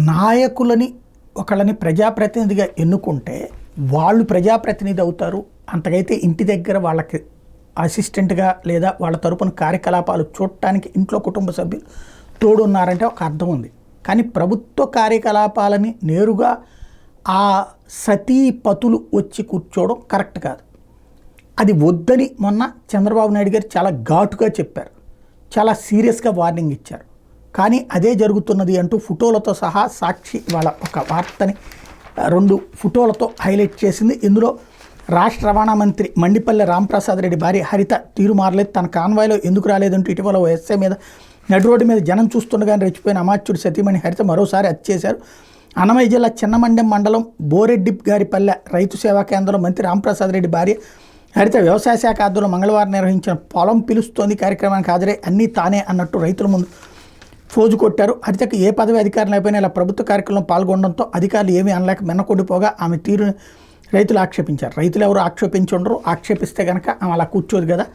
నాయకులని ఒకళ్ళని ప్రజాప్రతినిధిగా ఎన్నుకుంటే వాళ్ళు ప్రజాప్రతినిధి అవుతారు. అంతకైతే ఇంటి దగ్గర వాళ్ళకి అసిస్టెంట్గా లేదా వాళ్ళ తరపున కార్యకలాపాలు చూడటానికి ఇంట్లో కుటుంబ సభ్యులు తోడున్నారంటే ఒక అర్థం ఉంది. కానీ ప్రభుత్వ కార్యకలాపాలని నేరుగా ఆ సతీపతులు వచ్చి కూర్చోవడం కరెక్ట్ కాదు. అది వద్దని మొన్న చంద్రబాబు నాయుడు గారు చాలా ఘాటుగా చెప్పారు, చాలా సీరియస్గా వార్నింగ్ ఇచ్చారు. కానీ అదే జరుగుతున్నది అంటూ ఫోటోలతో సహా సాక్షి వాళ్ళ ఒక వార్తని 2 ఫోటోలతో హైలైట్ చేసింది. ఇందులో రాష్ట్ర రవాణా మంత్రి మండిపల్లి రాంప్రసాద్ రెడ్డి భార్య హరిత తీరు మారలేదు, తన కాన్వాయ్లో ఎందుకు రాలేదంటూ ఇటీవల ఓ ఎస్ఐ మీద నడి రోడ్డు మీద జనం చూస్తుండగానే రెచ్చిపోయిన అమాత్యుడి సతీమణి హరిత మరోసారి హత్య చేశారు. అన్నమయ్య జిల్లా చిన్నమండెం మండలం బోరెడ్డి గారిపల్లె రైతు సేవా కేంద్రంలో మంత్రి రాంప్రసాద్ రెడ్డి భార్య హరిత వ్యవసాయ శాఖ ఆధ్వర్యంలో మంగళవారం నిర్వహించిన పొలం పిలుస్తోంది కార్యక్రమానికి హాజరై అన్నీ తానే అన్నట్టు రైతుల ముందు ఫోజు కొట్టారు. హరితకు ఏ పదవి అధికారం లేకపోయినా ఇలా ప్రభుత్వ కార్యక్రమంలో పాల్గొనడంతో అధికారులు ఏమీ అనలేక మెన్నకొండిపోగా ఆమె తీరుని రైతులు ఆక్షేపించారు. రైతులు ఎవరు ఆక్షేపించుండరు, ఆక్షేపిస్తే కనుక ఆమె అలా కూర్చోదు కదా.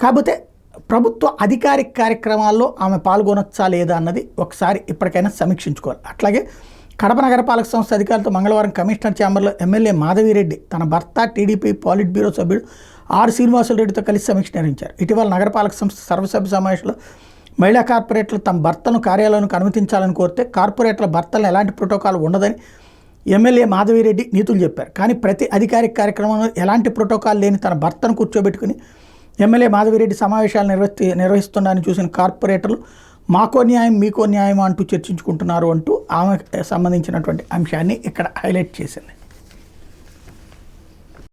కాకపోతే ప్రభుత్వ అధికారిక కార్యక్రమాల్లో ఆమె పాల్గొనొచ్చా లేదా అన్నది ఒకసారి ఇప్పటికైనా సమీక్షించుకోవాలి. అట్లాగే కడప నగరపాలక సంస్థ అధికారులతో మంగళవారం కమిషనర్ ఛాంబర్లో ఎమ్మెల్యే మాధవిరెడ్డి తన భర్త టీడీపీ పాలిట్ బ్యూరో సభ్యుడు ఆర్ శ్రీనివాసులరెడ్డితో కలిసి సమీక్ష నిర్వహించారు. ఇటీవల నగరపాలక సంస్థ సర్వసభ్య సమావేశంలో మహిళా కార్పొరేటర్లు తమ భర్తను కార్యాలయానికి అనుమతించాలని కోరితే కార్పొరేటర్ల భర్తలను ఎలాంటి ప్రోటోకాల్ ఉండదని ఎమ్మెల్యే మాధవిరెడ్డి నీతులు చెప్పారు. కానీ ప్రతి అధికారిక కార్యక్రమంలో ఎలాంటి ప్రోటోకాల్ లేని తన భర్తను కూర్చోబెట్టుకుని ఎమ్మెల్యే మాధవిరెడ్డి సమావేశాలు నిర్వహిస్తున్నారని చూసిన కార్పొరేటర్లు మాకో న్యాయం మీకో న్యాయం అంటూ చర్చించుకుంటున్నారు అంటూ ఆమెకు సంబంధించినటువంటి అంశాన్ని ఇక్కడ హైలైట్ చేసింది.